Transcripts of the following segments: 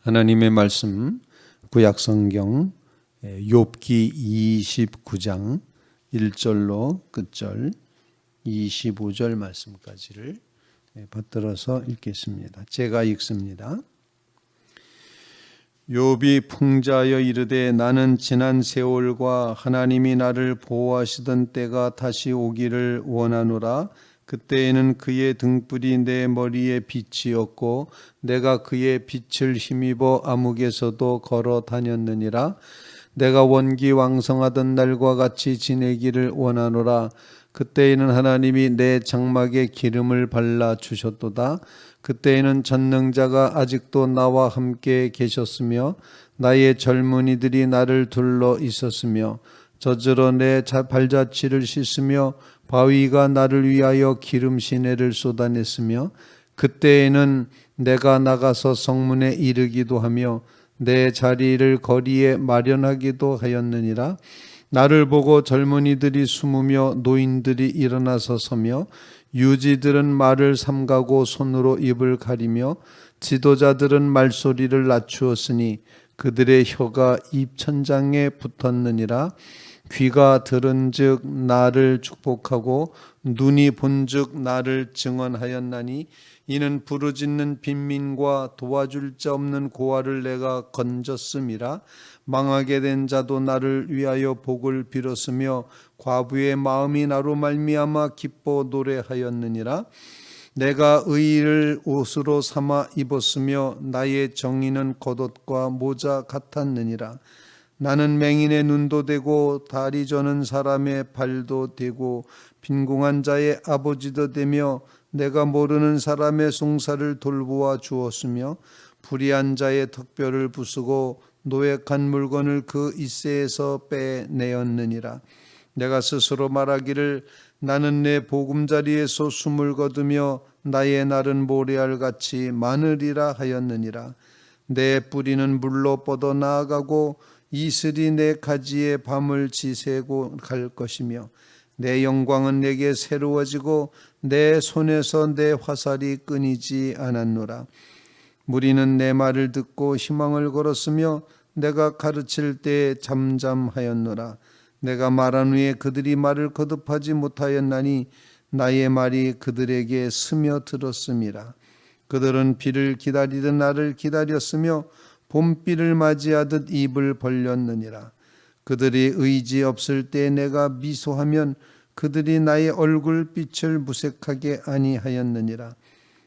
하나님의 말씀 구약성경 욥기 29장 1절로 끝절 25절 말씀까지를 받들어서 읽겠습니다. 제가 읽습니다. 욥이 풍자하여 이르되 나는 지난 세월과 하나님이 나를 보호하시던 때가 다시 오기를 원하노라. 그때에는 그의 등불이 내 머리에 빛이었고 내가 그의 빛을 힘입어 암흑에서도 걸어 다녔느니라. 내가 원기왕성하던 날과 같이 지내기를 원하노라. 그때에는 하나님이 내 장막에 기름을 발라 주셨도다. 그때에는 전능자가 아직도 나와 함께 계셨으며 나의 젊은이들이 나를 둘러 있었으며 젖으러 내 발자취를 씻으며 바위가 나를 위하여 기름 시내를 쏟아냈으며 그때에는 내가 나가서 성문에 이르기도 하며 내 자리를 거리에 마련하기도 하였느니라. 나를 보고 젊은이들이 숨으며 노인들이 일어나서 서며 유지들은 말을 삼가고 손으로 입을 가리며 지도자들은 말소리를 낮추었으니 그들의 혀가 입천장에 붙었느니라. 귀가 들은즉 나를 축복하고 눈이 본즉 나를 증언하였나니 이는 부르짖는 빈민과 도와줄 자 없는 고아를 내가 건졌음이라. 망하게 된 자도 나를 위하여 복을 빌었으며 과부의 마음이 나로 말미암아 기뻐 노래하였느니라. 내가 의를 옷으로 삼아 입었으며 나의 정의는 겉옷과 모자 같았느니라. 나는 맹인의 눈도 되고 다리 저는 사람의 발도 되고 빈궁한 자의 아버지도 되며 내가 모르는 사람의 송사를 돌보아 주었으며 불의한 자의 턱뼈를 부수고 노획한 물건을 그 이새에서 빼내었느니라. 내가 스스로 말하기를 나는 내 보금자리에서 숨을 거두며 나의 날은 모래알같이 많으리라 하였느니라. 내 뿌리는 물로 뻗어 나아가고 이슬이 내 가지에 밤을 지새고 갈 것이며 내 영광은 내게 새로워지고 내 손에서 내 화살이 끊이지 않았노라. 무리는 내 말을 듣고 희망을 걸었으며 내가 가르칠 때 잠잠하였노라. 내가 말한 후에 그들이 말을 거듭하지 못하였나니 나의 말이 그들에게 스며들었음이라. 그들은 비를 기다리듯 나를 기다렸으며 봄비를 맞이하듯 입을 벌렸느니라. 그들이 의지 없을 때 내가 미소하면 그들이 나의 얼굴빛을 무색하게 아니하였느니라.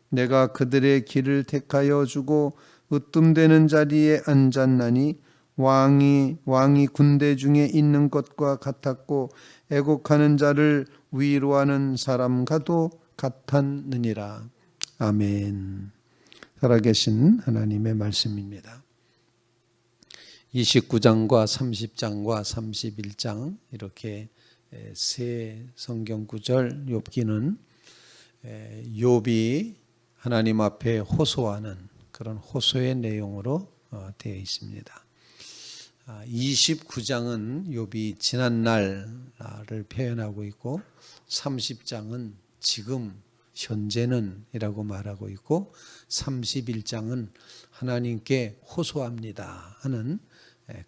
내가 그들의 길을 택하여 주고 으뜸되는 자리에 앉았나니 왕이 군대 중에 있는 것과 같았고 애곡하는 자를 위로하는 사람과도 같았느니라. 아멘. 살아계신 하나님의 말씀입니다. 29장과 30장과 31장 이렇게 세 성경 구절 욥기는 욥이 하나님 앞에 호소하는 그런 호소의 내용으로 되어 있습니다. 29장은 욥이 지난 날을 표현하고 있고 30장은 지금 현재는 이라고 말하고 있고 31장은 하나님께 호소합니다 하는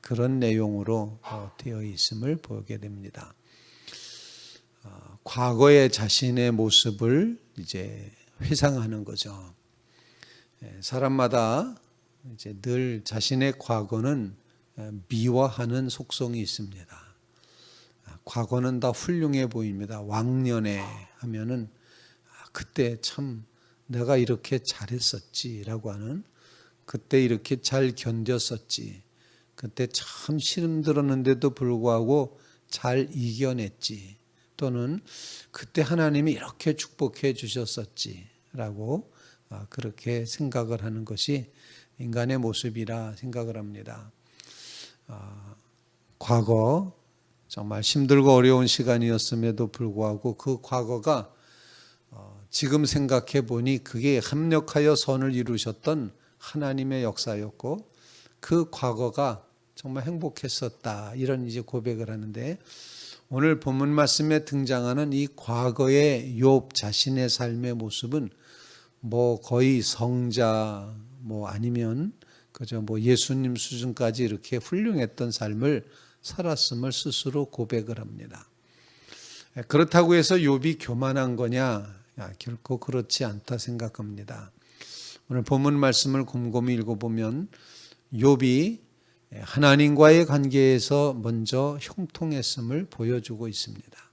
그런 내용으로 되어 있음을 보게 됩니다. 과거의 자신의 모습을 이제 회상하는 거죠. 사람마다 이제 늘 자신의 과거는 미화하는 속성이 있습니다. 과거는 다 훌륭해 보입니다. 왕년에 하면은 그때 참 내가 이렇게 잘했었지라고 하는, 그때 이렇게 잘 견뎠었지, 그때 참 힘들었는데도 불구하고 잘 이겨냈지, 또는 그때 하나님이 이렇게 축복해 주셨었지라고 그렇게 생각을 하는 것이 인간의 모습이라 생각을 합니다. 과거 정말 힘들고 어려운 시간이었음에도 불구하고 그 과거가 지금 생각해 보니 그게 합력하여 선을 이루셨던 하나님의 역사였고 그 과거가 정말 행복했었다, 이런 이제 고백을 하는데, 오늘 본문 말씀에 등장하는 이 과거의 욥 자신의 삶의 모습은 거의 성자, 뭐 아니면 그저 뭐 예수님 수준까지 이렇게 훌륭했던 삶을 살았음을 스스로 고백을 합니다. 그렇다고 해서 욥이 교만한 거냐? 결코 그렇지 않다 생각합니다. 오늘 본문 말씀을 곰곰이 읽어보면 욥이 하나님과의 관계에서 먼저 형통했음을 보여주고 있습니다.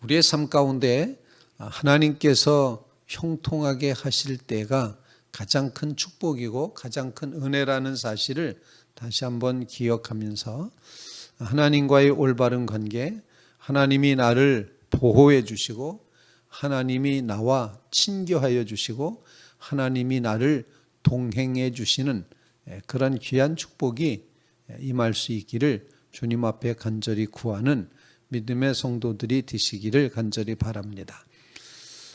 우리의 삶 가운데 하나님께서 형통하게 하실 때가 가장 큰 축복이고 가장 큰 은혜라는 사실을 다시 한번 기억하면서 하나님과의 올바른 관계, 하나님이 나를 보호해 주시고 하나님이 나와 친교하여 주시고 하나님이 나를 동행해 주시는 그런 귀한 축복이 임할 수 있기를 주님 앞에 간절히 구하는 믿음의 성도들이 되시기를 간절히 바랍니다.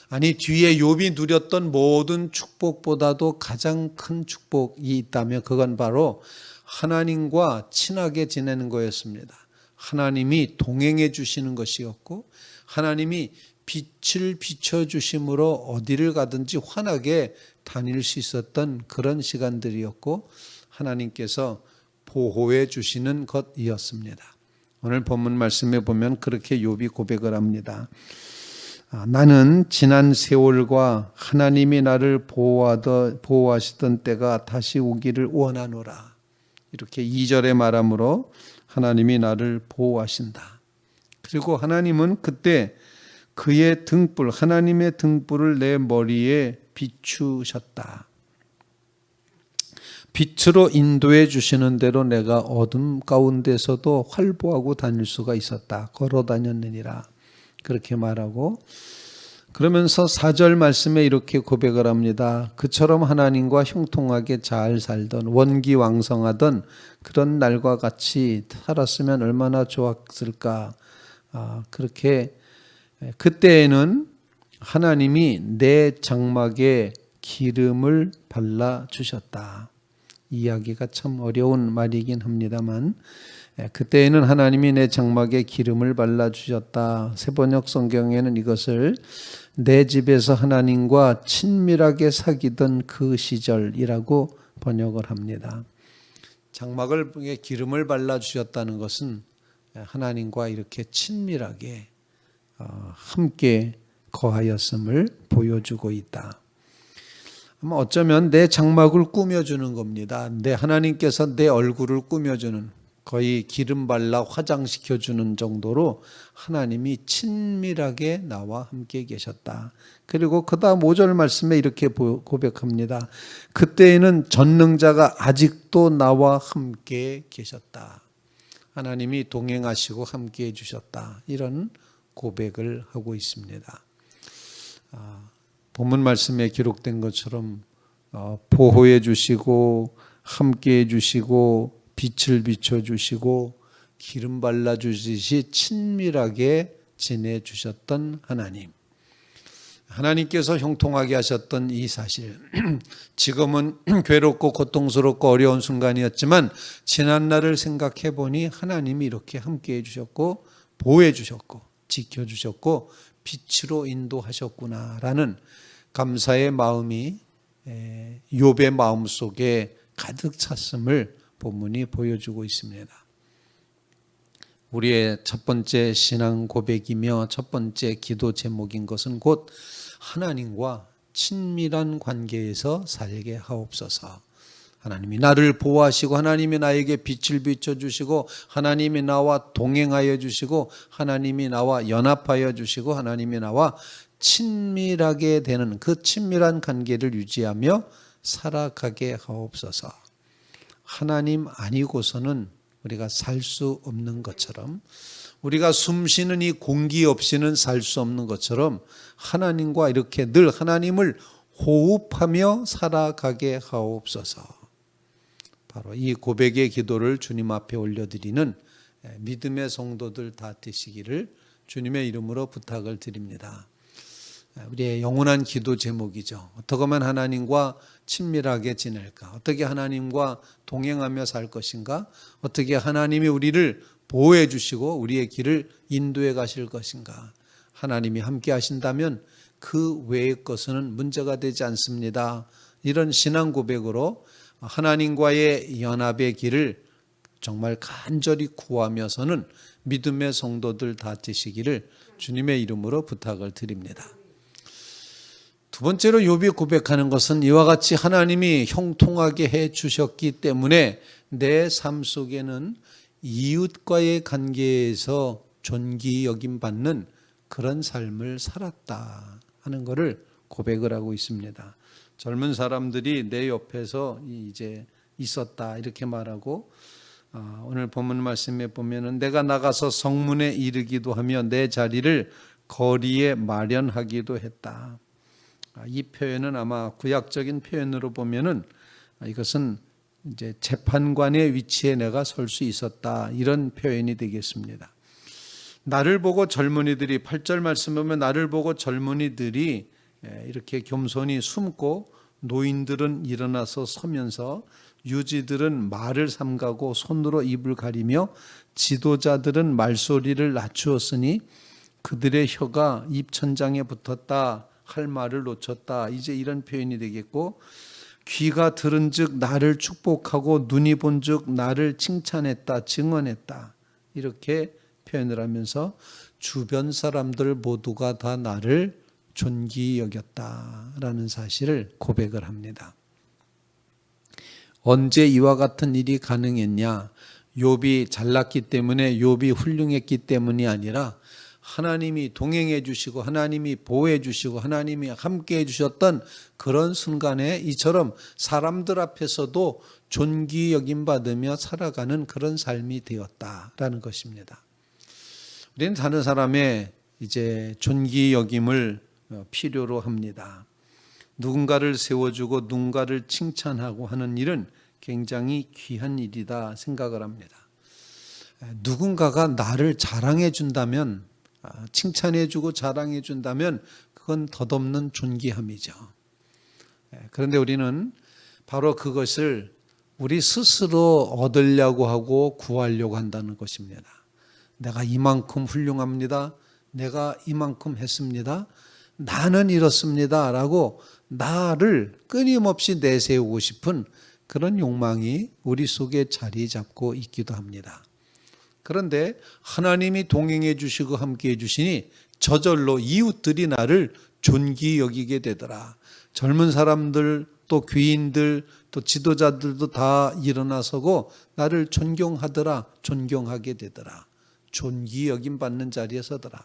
아니 뒤에 욥이 누렸던 모든 축복보다도 가장 큰 축복이 있다면 그건 바로 하나님과 친하게 지내는 거였습니다. 하나님이 동행해 주시는 것이었고 하나님이 빛을 비춰주심으로 어디를 가든지 환하게 다닐 수 있었던 그런 시간들이었고 하나님께서 보호해 주시는 것이었습니다. 오늘 본문 말씀에 보면 그렇게 욥이 고백을 합니다. 나는 지난 세월과 하나님이 나를 보호하시던 때가 다시 오기를 원하노라. 이렇게 2절에 말함으로 하나님이 나를 보호하신다. 그리고 하나님은 그때 그의 등불, 하나님의 등불을 내 머리에 비추셨다. 빛으로 인도해 주시는 대로 내가 어둠 가운데서도 활보하고 다닐 수가 있었다. 걸어 다녔느니라. 그렇게 말하고 그러면서 4절 말씀에 이렇게 고백을 합니다. 그처럼 하나님과 형통하게 잘 살던 원기왕성하던 그런 날과 같이 살았으면 얼마나 좋았을까. 그렇게 그때에는 하나님이 내 장막에 기름을 발라주셨다. 이야기가 참 어려운 말이긴 합니다만 그때에는 하나님이 내 장막에 기름을 발라주셨다. 새번역 성경에는 이것을 내 집에서 하나님과 친밀하게 사귀던 그 시절이라고 번역을 합니다. 장막에 기름을 발라주셨다는 것은 하나님과 이렇게 친밀하게 함께 거하였음을 보여주고 있다. 아마 어쩌면 내 장막을 꾸며주는 겁니다. 하나님께서 내 얼굴을 꾸며주는 거의 기름 발라 화장시켜주는 정도로 하나님이 친밀하게 나와 함께 계셨다. 그리고 그 다음 5절 말씀에 이렇게 고백합니다. 그때에는 전능자가 아직도 나와 함께 계셨다. 하나님이 동행하시고 함께 해주셨다. 이런 고백을 하고 있습니다. 본문 말씀에 기록된 것처럼 보호해 주시고 함께 해주시고 빛을 비춰주시고 기름 발라주시듯이 친밀하게 지내주셨던 하나님. 하나님께서 형통하게 하셨던 이 사실, 지금은 괴롭고 고통스럽고 어려운 순간이었지만 지난날을 생각해 보니 하나님이 이렇게 함께 해주셨고 보호해 주셨고 지켜주셨고 빛으로 인도하셨구나라는 감사의 마음이 욥의 마음속에 가득 찼음을 본문이 보여주고 있습니다. 우리의 첫 번째 신앙 고백이며 첫 번째 기도 제목인 것은 곧 하나님과 친밀한 관계에서 살게 하옵소서. 하나님이 나를 보호하시고 하나님이 나에게 빛을 비춰주시고 하나님이 나와 동행하여 주시고 하나님이 나와 연합하여 주시고 하나님이 나와 친밀하게 되는 그 친밀한 관계를 유지하며 살아가게 하옵소서. 하나님 아니고서는 우리가 살 수 없는 것처럼 우리가 숨쉬는 이 공기 없이는 살 수 없는 것처럼 하나님과 이렇게 늘 하나님을 호흡하며 살아가게 하옵소서. 바로 이 고백의 기도를 주님 앞에 올려드리는 믿음의 성도들 다 되시기를 주님의 이름으로 부탁을 드립니다. 우리의 영원한 기도 제목이죠. 어떻게 하면 하나님과 친밀하게 지낼까? 어떻게 하나님과 동행하며 살 것인가? 어떻게 하나님이 우리를 보호해 주시고 우리의 길을 인도해 가실 것인가? 하나님이 함께 하신다면 그 외의 것은 문제가 되지 않습니다. 이런 신앙 고백으로 하나님과의 연합의 길을 정말 간절히 구하면서는 믿음의 성도들 다 되시기를 주님의 이름으로 부탁을 드립니다. 두 번째로 욥이 고백하는 것은 이와 같이 하나님이 형통하게 해 주셨기 때문에 내 삶 속에는 이웃과의 관계에서 존귀 여김 받는 그런 삶을 살았다 하는 것을 고백을 하고 있습니다. 젊은 사람들이 내 옆에서 이제 있었다 이렇게 말하고, 오늘 본문 말씀에 보면은 내가 나가서 성문에 이르기도 하며 내 자리를 거리에 마련하기도 했다. 이 표현은 아마 구약적인 표현으로 보면은 이것은 이제 재판관의 위치에 내가 설 수 있었다 이런 표현이 되겠습니다. 나를 보고 젊은이들이 8절 말씀 보면 나를 보고 젊은이들이 이렇게 겸손히 숨고 노인들은 일어나서 서면서 유지들은 말을 삼가고 손으로 입을 가리며 지도자들은 말소리를 낮추었으니 그들의 혀가 입천장에 붙었다 할 말을 놓쳤다. 이제 이런 표현이 되겠고, 귀가 들은즉 나를 축복하고 눈이 본즉 나를 칭찬했다 증언했다 이렇게 표현을 하면서 주변 사람들 모두가 다 나를 존귀 여겼다라는 사실을 고백을 합니다. 언제 이와 같은 일이 가능했냐? 욥이 잘났기 때문에, 욥이 훌륭했기 때문이 아니라 하나님이 동행해 주시고 하나님이 보호해 주시고 하나님이 함께 해 주셨던 그런 순간에 이처럼 사람들 앞에서도 존귀 여김 받으며 살아가는 그런 삶이 되었다라는 것입니다. 우리는 다른 사람의 이제 존귀 여김을 필요로 합니다. 누군가를 세워주고 누군가를 칭찬하고 하는 일은 굉장히 귀한 일이다 생각을 합니다. 누군가가 나를 자랑해 준다면, 칭찬해 주고 자랑해 준다면 그건 덧없는 존귀함이죠. 그런데 우리는 바로 그것을 우리 스스로 얻으려고 하고 구하려고 한다는 것입니다. 내가 이만큼 훌륭합니다. 내가 이만큼 했습니다. 나는 이렇습니다. 라고 나를 끊임없이 내세우고 싶은 그런 욕망이 우리 속에 자리 잡고 있기도 합니다. 그런데 하나님이 동행해 주시고 함께 해 주시니 저절로 이웃들이 나를 존귀 여기게 되더라. 젊은 사람들 또 귀인들 또 지도자들도 다 일어나서고 나를 존경하더라. 존경하게 되더라. 존귀 여김 받는 자리에 서더라.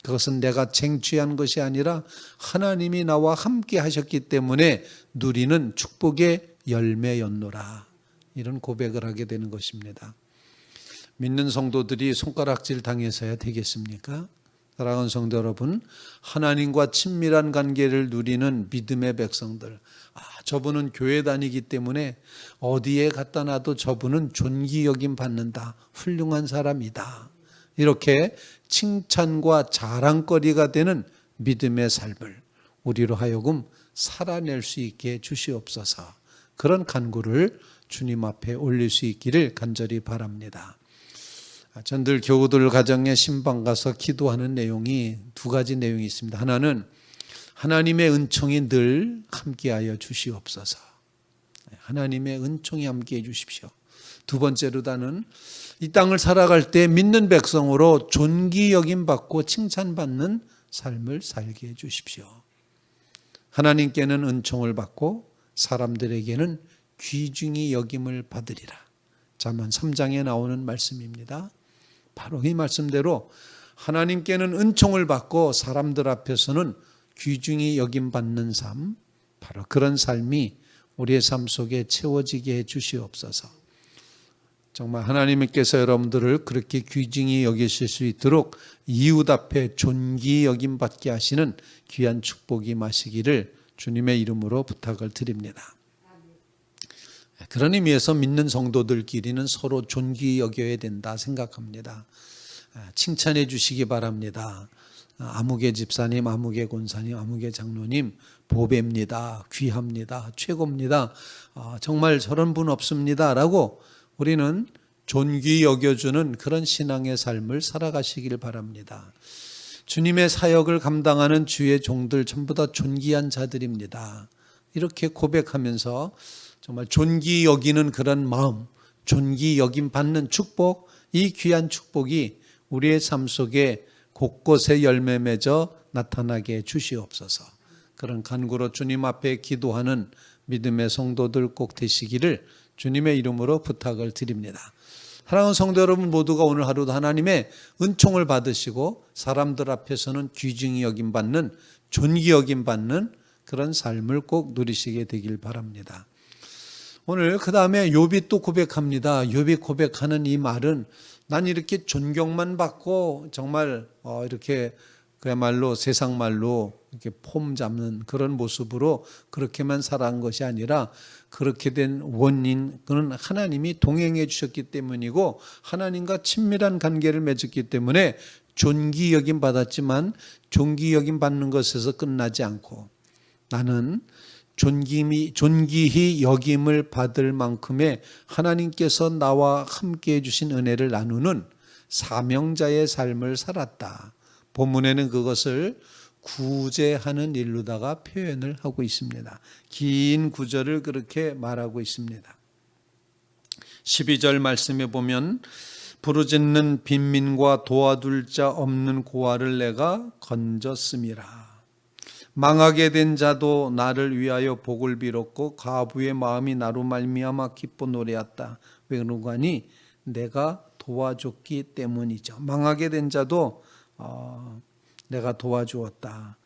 그것은 내가 쟁취한 것이 아니라 하나님이 나와 함께 하셨기 때문에 누리는 축복의 열매였노라. 이런 고백을 하게 되는 것입니다. 믿는 성도들이 손가락질 당해서야 되겠습니까? 사랑하는 성도 여러분, 하나님과 친밀한 관계를 누리는 믿음의 백성들, 저분은 교회 다니기 때문에 어디에 갖다 놔도 저분은 존귀 여김 받는다, 훌륭한 사람이다, 이렇게 칭찬과 자랑거리가 되는 믿음의 삶을 우리로 하여금 살아낼 수 있게 주시옵소서. 그런 간구를 주님 앞에 올릴 수 있기를 간절히 바랍니다. 전 늘 교우들 가정에 신방 가서 기도하는 내용이 두 가지 내용이 있습니다. 하나는 하나님의 은총이 늘 함께하여 주시옵소서. 하나님의 은총이 함께해 주십시오. 두 번째로다는 이 땅을 살아갈 때 믿는 백성으로 존귀 여김 받고 칭찬받는 삶을 살게 해 주십시오. 하나님께는 은총을 받고 사람들에게는 귀중히 여김을 받으리라. 잠언 3장에 나오는 말씀입니다. 바로 이 말씀대로 하나님께는 은총을 받고 사람들 앞에서는 귀중히 여김받는 삶, 바로 그런 삶이 우리의 삶 속에 채워지게 해 주시옵소서. 정말 하나님께서 여러분들을 그렇게 귀중히 여기실 수 있도록 이웃 앞에 존귀 여김받게 하시는 귀한 축복이 마시기를 주님의 이름으로 부탁을 드립니다. 그런 의미에서 믿는 성도들끼리는 서로 존귀 여겨야 된다 생각합니다. 칭찬해 주시기 바랍니다. 아무개 집사님, 아무개 권사님, 아무개 장로님 보배입니다. 귀합니다. 최고입니다. 정말 저런 분 없습니다. 라고 우리는 존귀 여겨주는 그런 신앙의 삶을 살아가시길 바랍니다. 주님의 사역을 감당하는 주의 종들 전부 다 존귀한 자들입니다. 이렇게 고백하면서 정말 존귀 여기는 그런 마음, 존귀 여김 받는 축복, 이 귀한 축복이 우리의 삶 속에 곳곳에 열매 맺어 나타나게 주시옵소서. 그런 간구로 주님 앞에 기도하는 믿음의 성도들 꼭 되시기를 주님의 이름으로 부탁을 드립니다. 사랑하는 성도 여러분 모두가 오늘 하루도 하나님의 은총을 받으시고 사람들 앞에서는 귀중히 여김받는, 존귀 여김받는 그런 삶을 꼭 누리시게 되길 바랍니다. 오늘 그 다음에 욥이 또 고백합니다. 욥이 고백하는 이 말은 난 이렇게 존경만 받고 정말 이렇게 그야말로 세상 말로 이렇게 폼 잡는 그런 모습으로 그렇게만 살아간 것이 아니라 그렇게 된 원인, 그는 하나님이 동행해 주셨기 때문이고 하나님과 친밀한 관계를 맺었기 때문에 존귀 여김 받았지만 존귀 여김 받는 것에서 끝나지 않고 나는 존귀히 여김을 받을 만큼의 하나님께서 나와 함께해 주신 은혜를 나누는 사명자의 삶을 살았다. 본문에는 그것을 구제하는 일로다가 표현을 하고 있습니다. 긴 구절을 그렇게 말하고 있습니다. 12절 말씀에 보면 부르짖는 빈민과 도와둘 자 없는 고아를 내가 건졌음이라. 망하게 된 자도 나를 위하여 복을 빌었고 과부의 마음이 나로 말미암아 기뻐 노래했다. 왜 그런가 하니 내가 도와줬기 때문이죠. 망하게 된 자도 내가 도와주었다.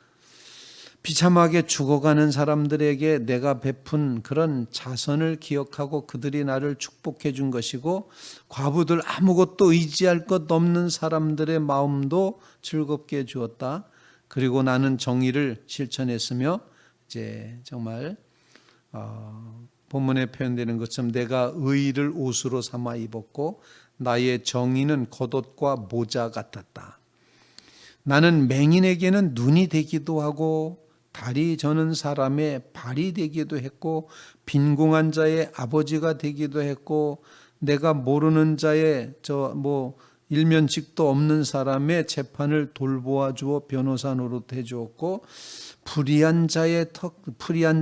비참하게 죽어가는 사람들에게 내가 베푼 그런 자선을 기억하고 그들이 나를 축복해 준 것이고 과부들 아무것도 의지할 것 없는 사람들의 마음도 즐겁게 해 주었다. 그리고 나는 정의를 실천했으며 이제 정말 본문에 표현되는 것처럼 내가 의를 옷으로 삼아 입었고 나의 정의는 겉옷과 모자 같았다. 나는 맹인에게는 눈이 되기도 하고 다리 저는 사람의 발이 되기도 했고 빈궁한 자의 아버지가 되기도 했고 내가 모르는 자의 일면식도 없는 사람의 재판을 돌보아 주어 변호사 노릇해 주었고 불의한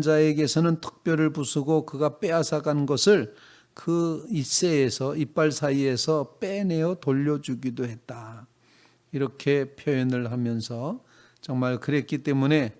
자에게서는 턱뼈를 부수고 그가 빼앗아간 것을 그 이빨 사이에서 빼내어 돌려주기도 했다. 이렇게 표현을 하면서 정말 그랬기 때문에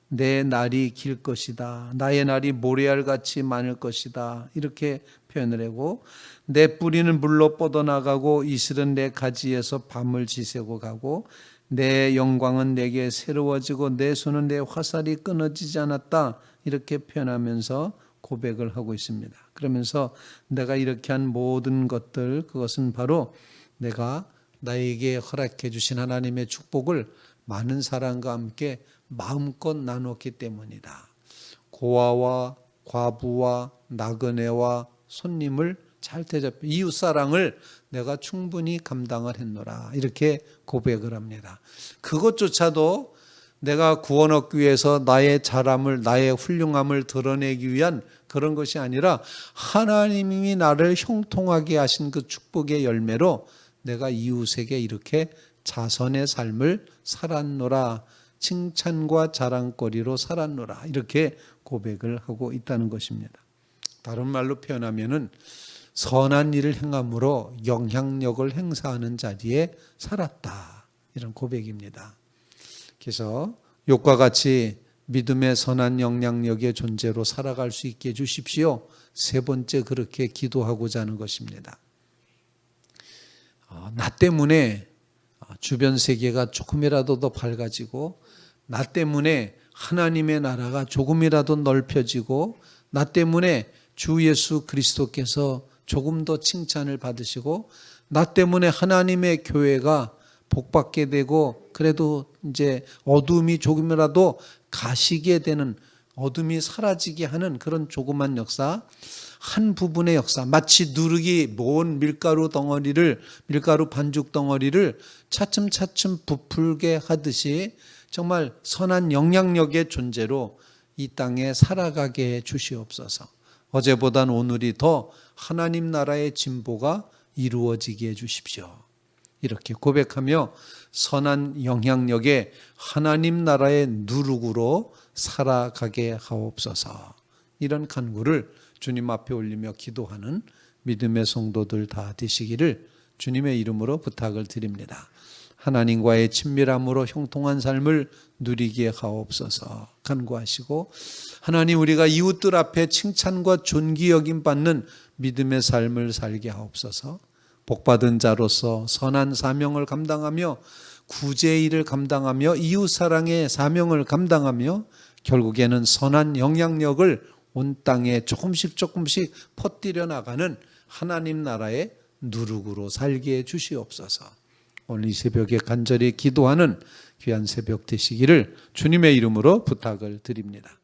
내 날이 길 것이다. 나의 날이 모래알같이 많을 것이다. 이렇게 표현을 하고 내 뿌리는 물로 뻗어나가고 이슬은 내 가지에서 밤을 지새고 가고 내 영광은 내게 새로워지고 내 손은 내 화살이 끊어지지 않았다. 이렇게 표현하면서 고백을 하고 있습니다. 그러면서 내가 이렇게 한 모든 것들 그것은 바로 내가 나에게 허락해 주신 하나님의 축복을 많은 사람과 함께 마음껏 나눴기 때문이다. 고아와 과부와 나그네와 손님을 잘 대접해 이웃사랑을 내가 충분히 감당을 했노라. 이렇게 고백을 합니다. 그것조차도 내가 구원 얻기 위해서 나의 잘함을 나의 훌륭함을 드러내기 위한 그런 것이 아니라 하나님이 나를 형통하게 하신 그 축복의 열매로 내가 이웃에게 이렇게 자선의 삶을 살았노라. 칭찬과 자랑거리로 살았노라. 이렇게 고백을 하고 있다는 것입니다. 다른 말로 표현하면은 선한 일을 행함으로 영향력을 행사하는 자리에 살았다. 이런 고백입니다. 그래서 욥과 같이 믿음의 선한 영향력의 존재로 살아갈 수 있게 해주십시오. 세 번째 그렇게 기도하고자 하는 것입니다. 나 때문에 주변 세계가 조금이라도 더 밝아지고 나 때문에 하나님의 나라가 조금이라도 넓혀지고 나 때문에 주 예수 그리스도께서 조금 더 칭찬을 받으시고 나 때문에 하나님의 교회가 복받게 되고 그래도 이제 어둠이 조금이라도 가시게 되는 어둠이 사라지게 하는 그런 조그만 역사 한 부분의 역사 마치 누룩이 모은 밀가루 반죽 덩어리를 차츰차츰 부풀게 하듯이 정말 선한 영향력의 존재로 이 땅에 살아가게 해 주시옵소서. 어제보단 오늘이 더 하나님 나라의 진보가 이루어지게 해 주십시오. 이렇게 고백하며 선한 영향력의 하나님 나라의 누룩으로 살아가게 하옵소서. 이런 간구를 주님 앞에 올리며 기도하는 믿음의 성도들 다 되시기를 주님의 이름으로 부탁을 드립니다. 하나님과의 친밀함으로 형통한 삶을 누리게 하옵소서 간구하시고, 하나님, 우리가 이웃들 앞에 칭찬과 존귀 여김 받는 믿음의 삶을 살게 하옵소서. 복받은 자로서 선한 사명을 감당하며 구제의 일을 감당하며 이웃사랑의 사명을 감당하며 결국에는 선한 영향력을 온 땅에 조금씩 퍼뜨려 나가는 하나님 나라의 누룩으로 살게 해 주시옵소서. 오늘 이 새벽에 간절히 기도하는 귀한 새벽 되시기를 주님의 이름으로 부탁을 드립니다.